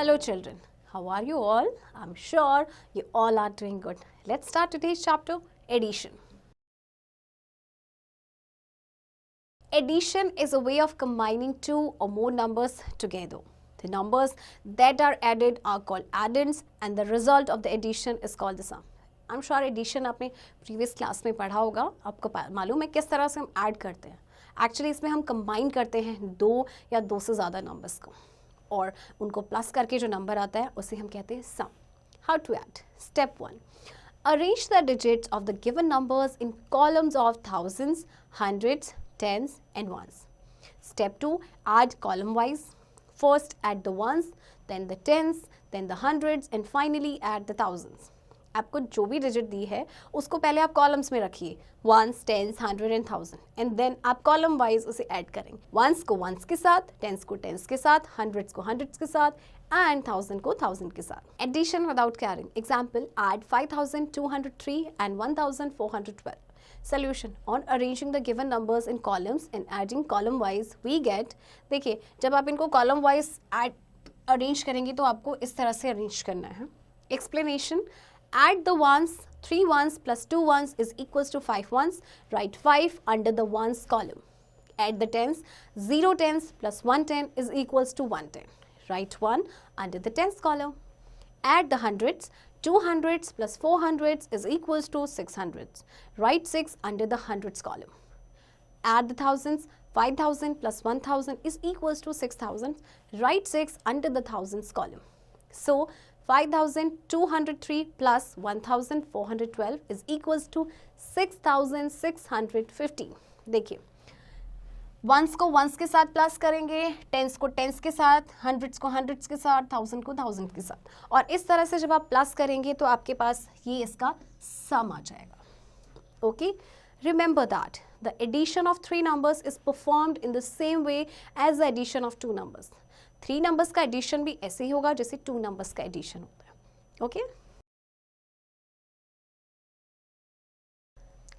Hello children, how are you all? I'm sure you all are doing good. Let's start today's chapter, addition. Addition is a way of combining two or more numbers together. The numbers that are added are called addends and the result of the addition is called the sum. I'm sure addition आपने previous class में पढ़ा होगा, आपको मालूम है किस तरह से हम add करते हैं. Actually इसमें हम combine करते हैं दो या दो से ज़्यादा numbers को और उनको प्लस करके जो नंबर आता है उसे हम कहते हैं sum. How to add? Step 1, arrange the digits of the given numbers in columns of thousands, hundreds, tens and ones. Step 2, add column wise. First add the ones, then the tens, then the hundreds and finally add the thousands. आपको जो भी digit दी है उसको पहले आप columns में रखिए, ones, tens, hundred and thousand, and then आप कॉलम वाइज उसे ऐड करेंगे. वंस को वंस के साथ, टेंस को टेंस के साथ, हंड्रेड्स को हंड्रेड्स के साथ एंड थाउजेंड को थाउजेंड के साथ. Addition without carrying. Example, add 5203 and 1412. Solution, on arranging the given numbers in columns and adding column wise we get. देखिए जब आप इनको column wise अरेंज करेंगे तो आपको इस तरह से अरेंज करना है. Explanation, add the ones, 3 ones plus 2 ones is equals to 5 ones. Write 5 under the ones column. Add the tens, 0 tens plus 1 ten is equals to 1 ten. Write 1 under the tens column. Add the hundreds, 2 hundreds plus 4 hundreds is equals to 6 hundreds. Write 6 under the hundreds column. Add the thousands, 5000 plus 1000 is equals to 6000. Write 6 under the thousands column. So 5203 plus 1412 is equals to 6615. देखिए once को ones के साथ plus करेंगे, tense को tense के साथ, hundreds को hundreds के साथ, थाउजेंड को थाउजेंड के साथ, और इस तरह से जब आप प्लस करेंगे तो आपके पास ये इसका सम आ जाएगा. Okay, remember that the addition of 3 numbers is performed in the same way as the addition of 2 numbers. 3 numbers का एडिशन भी ऐसे ही होगा जैसे 2 नंबर्स का एडिशन होता है. Okay,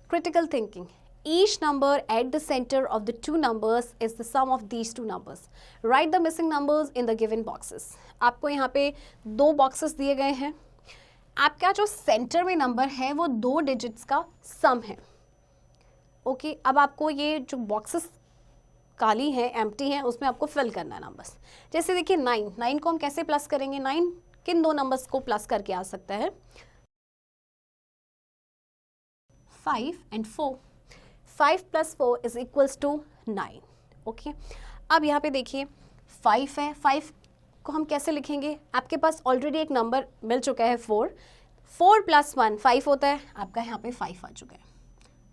critical thinking. Each number at the center of the 2 numbers is the sum of these 2 numbers. Write the missing numbers in the given boxes. आपको यहाँ पे 2 boxes दिए गए हैं. आपका जो सेंटर में नंबर है वो 2 डिजिट्स का सम है. ओके, अब आपको ये जो बॉक्सेस काली हैं, एम्प्टी हैं, उसमें आपको फिल करना है नंबर्स. जैसे देखिए 9 को हम कैसे प्लस करेंगे? 9 किन 2 नंबर्स को प्लस करके आ सकता है? 5 and 4. 5 plus 4 is equals to 9. Okay, अब यहाँ पे देखिए 5 है, 5 को हम कैसे लिखेंगे? आपके पास ऑलरेडी एक नंबर मिल चुका है 4. 4 plus 1 5 होता है, आपका यहाँ पे 5 आ चुका है.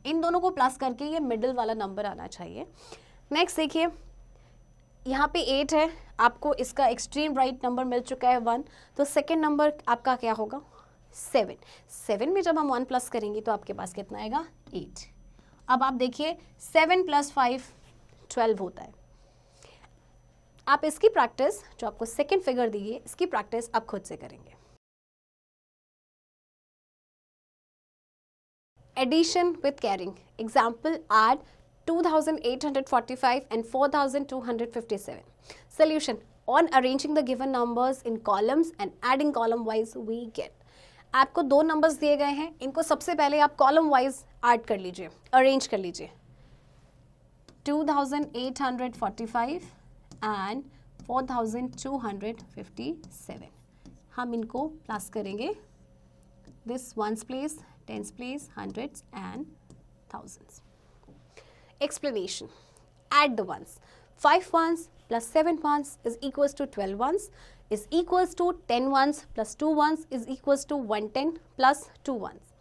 इन दोनों को प्लस करके ये मिडिल वाला नंबर आना चाहिए. नेक्स्ट देखिए यहाँ पे 8 है, आपको इसका एक्सट्रीम राइट नंबर मिल चुका है 1, तो सेकेंड नंबर आपका क्या होगा? 7. 7 में जब हम 1 प्लस करेंगे तो आपके पास कितना आएगा? 8. अब आप देखिए 7 plus 5 12 होता है. आप इसकी प्रैक्टिस, जो आपको सेकेंड फिगर दी है, इसकी प्रैक्टिस आप खुद से करेंगे. Addition with carrying. Example, add 2845 and 4257. Solution, on arranging the given numbers in columns and adding column wise we get. आपको 2 नंबर्स दिए गए हैं, इनको सबसे पहले आप कॉलम वाइज ऐड कर लीजिए, अरेंज कर लीजिए. 2845 एंड 4257. हम इनको प्लस करेंगे, this ones place, tens place, hundreds and thousands. Explanation, add the ones. 5 ones plus 7 ones is equals to 12 ones is equals to 10 ones plus 2 ones is equals to 110 plus 2 ones.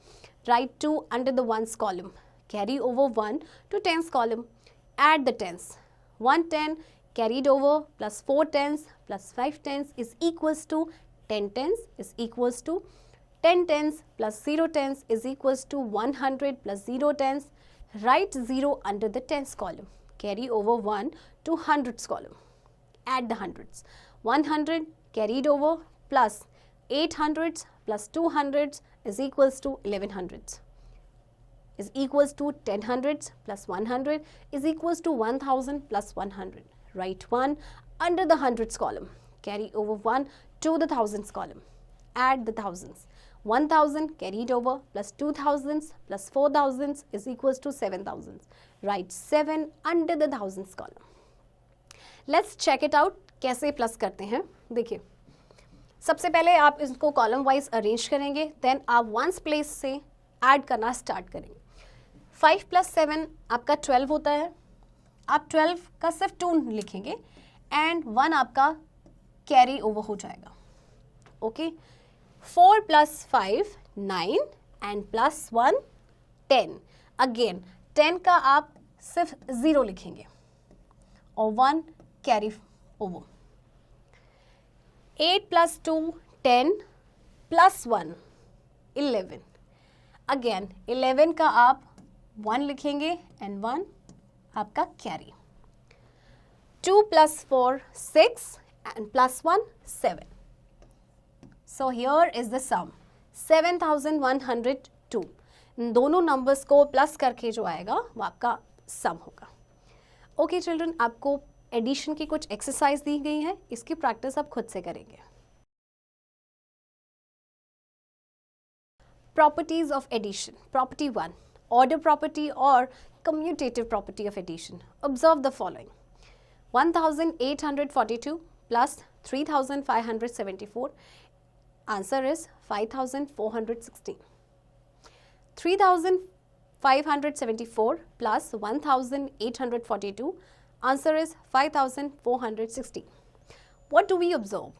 Write 2 under the ones column. Carry over 1 to tens column. Add the tens. 110 carried over plus 4 tens plus 5 tens is equals to 10 tens is equals to 10 tens plus 0 tens is equals to 100 plus 0 tens. Write 0 under the tens column. Carry over 1 to hundreds column. Add the hundreds. 100 carried over plus 8 hundreds plus 2 hundreds is equals to 11 hundreds. Is equals to 10 hundreds plus 100 is equals to 1000 plus 100. Write 1 under the hundreds column. Carry over 1 to the thousands column. Add the thousands. 1000 carried over plus 2000s plus 4000s is equals to 7000s. Write 7 under the thousands column. Let's check it out. कैसे plus करते हैं देखिए. सबसे पहले आप इसको column wise arrange करेंगे, then आप वंस प्लेस से ऐड करना स्टार्ट करेंगे. 5 + 7 आपका 12 होता है. आप 12 का सिर्फ 2 लिखेंगे एंड 1 आपका कैरी ओवर हो जाएगा. ओके. 4 + 5 9 एंड +1 10. अगेन 10 का आप सिर्फ 0 लिखेंगे और 1 कैरी ओवर. 8 + 2 10 +1 11. अगेन 11 का आप 1 लिखेंगे एंड 1 आपका carry. 2 + 4 6 and +1 7. So here is the sum 7102. इन दोनों नंबर्स को प्लस करके जो आएगा वो आपका सम होगा. ओके चिल्ड्रन, आपको एडिशन की कुछ एक्सरसाइज दी गई है, इसकी प्रैक्टिस आप खुद से करेंगे. Properties of addition. Property 1, order property और commutative property of addition. Observe the following. 1842 plus 3574. Answer is 5416. 3574 plus 1842. Answer is 5460. What do we observe?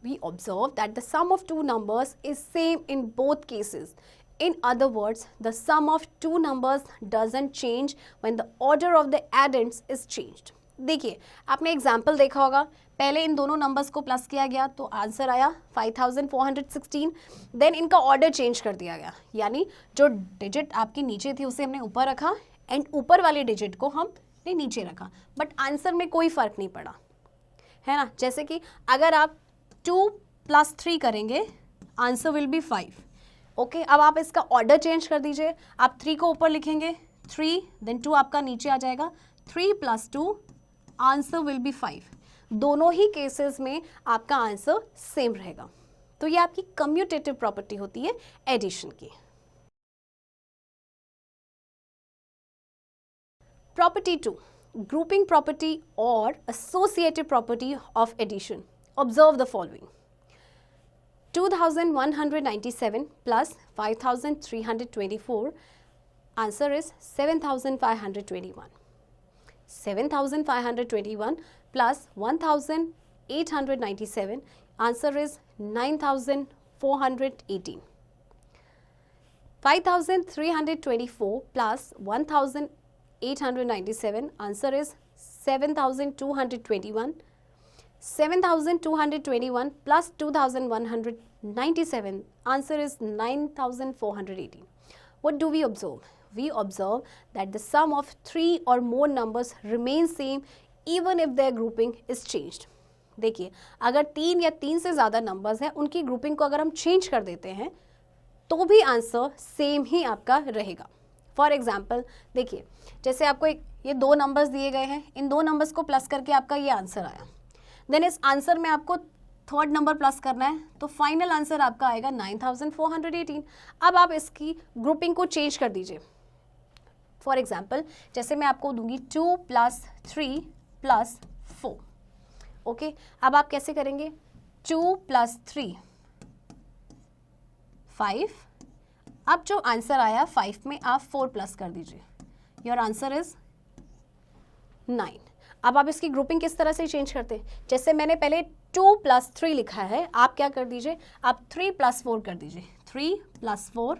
We observe that the sum of two numbers is same in both cases. In other words, the sum of two numbers doesn't change when the order of the addends is changed. देखिए, आपने example देखा होगा, पहले इन दोनों numbers को plus किया गया तो आंसर आया 5416. देन इनका ऑर्डर चेंज कर दिया गया, यानी जो डिजिट आपके नीचे थी उसे हमने ऊपर रखा एंड ऊपर वाले डिजिट को हमने नीचे रखा, बट आंसर में कोई फ़र्क नहीं पड़ा, है ना. जैसे कि अगर आप 2 + 3 करेंगे, आंसर विल बी 5. ओके, अब आप इसका ऑर्डर चेंज कर दीजिए. आप 3 को ऊपर लिखेंगे, 3 देन 2 आपका नीचे आ जाएगा. 3 + 2 आंसर विल बी 5. दोनों ही केसेस में आपका आंसर सेम रहेगा. तो ये आपकी कम्यूटेटिव प्रॉपर्टी होती है एडिशन की. प्रॉपर्टी 2, ग्रुपिंग प्रॉपर्टी और associative property of addition. Observe the following. 2197 plus 5324. Answer is 7521. 7521 plus 1897. Answer is 9418. 5324 plus 1897. Answer is 7221. 7221 plus 2197. Answer is 9418. What do we observe? We observe that the sum of 3 or more numbers remains same even if their grouping is changed. देखिए, अगर 3 या 3 से ज़्यादा numbers हैं, उनकी grouping को अगर हम चेंज कर देते हैं तो भी आंसर सेम ही आपका रहेगा. फॉर एग्जाम्पल देखिए, जैसे आपको ये 2 नंबर्स दिए गए हैं, इन 2 नंबर्स को प्लस करके आपका ये आंसर आया. देन इस आंसर में आपको थर्ड नंबर प्लस करना है, तो फाइनल आंसर आपका आएगा 9418. अब आप इसकी ग्रुपिंग को चेंज कर दीजिए. फॉर एग्जाम्पल जैसे मैं आपको दूंगी 2 + 3 + 4. ओके, अब आप कैसे करेंगे? 2 + 3 5. अब जो आंसर आया 5 में आप 4 प्लस कर दीजिए. Your answer is 9. अब आप इसकी ग्रुपिंग किस तरह से चेंज करते हैं? जैसे मैंने पहले 2 + 3 लिखा है, आप क्या कर दीजिए, आप 3 + 4 कर दीजिए. 3 + 4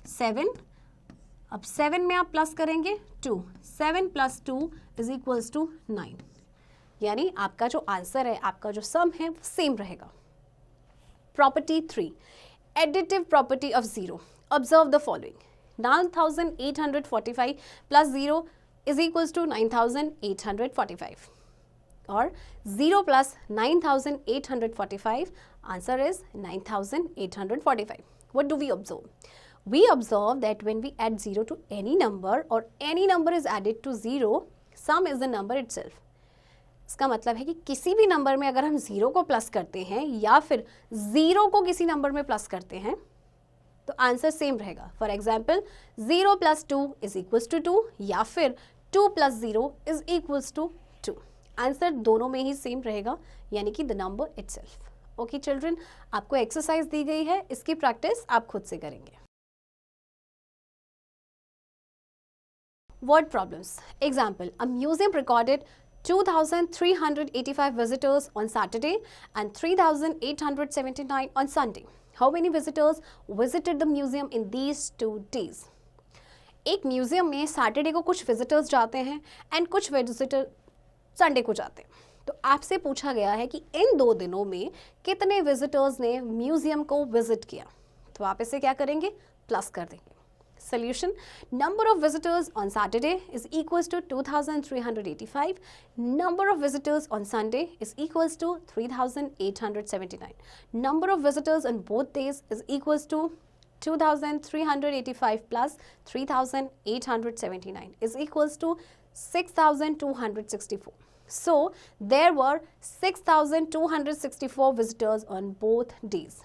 7. अब 7 में आप प्लस करेंगे 2. 7 + 2 इज इक्वल्स टू 9. यानी आपका जो आंसर है, आपका जो सम है वो सेम रहेगा. Property 3, additive property of 0. Observe the following. 9845 plus 0 is equals to 9845, or 0 plus 9845, answer is 9845. What do we observe? We observe that when we add 0 to any number or any number is added to 0, sum is the number itself. इसका मतलब है कि किसी भी number में अगर हम 0 को प्लस करते हैं या फिर 0 को किसी नंबर में प्लस करते हैं तो आंसर सेम रहेगा। फॉर एग्जाम्पल 0 + 2 = 2 या फिर 2 + 0 = 2। आंसर दोनों में ही सेम रहेगा, यानी कि the number itself. Okay children, आपको एक्सरसाइज दी गई है, इसकी प्रैक्टिस आप खुद से करेंगे। Word problems. Example, a museum recorded 2,385 visitors on Saturday and 3,879 on Sunday. How many visitors visited the museum in these 2 days? एक म्यूजियम में सैटरडे को कुछ विजिटर्स जाते हैं एंड कुछ विजिटर संडे को जाते हैं। तो आपसे पूछा गया है कि इन 2 दिनों में कितने विजिटर्स ने म्यूजियम को विजिट किया। तो आप इसे क्या करेंगे, प्लस कर देंगे। Solution, number of visitors on Saturday is equals to 2,385. Number of visitors on Sunday is equals to 3,879. Number of visitors on both days is equals to 2,385 plus 3,879 is equals to 6,264. So, there were 6,264 visitors on both days.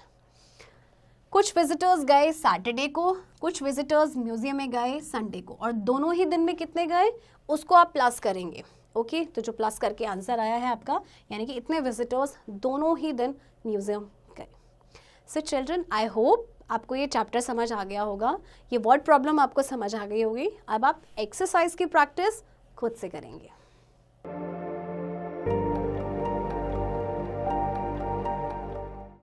कुछ visitors गए Saturday को, कुछ visitors museum में गए Sunday को, और दोनों ही दिन में कितने गए उसको आप प्लस करेंगे। ओके, तो जो प्लस करके आंसर आया है आपका, यानी कि इतने विजिटर्स दोनों ही दिन म्यूजियम गए। सो चिल्ड्रन, आई होप आपको ये चैप्टर समझ आ गया होगा, ये वर्ड प्रॉब्लम आपको समझ आ गई होगी। अब आप एक्सरसाइज की प्रैक्टिस खुद से करेंगे।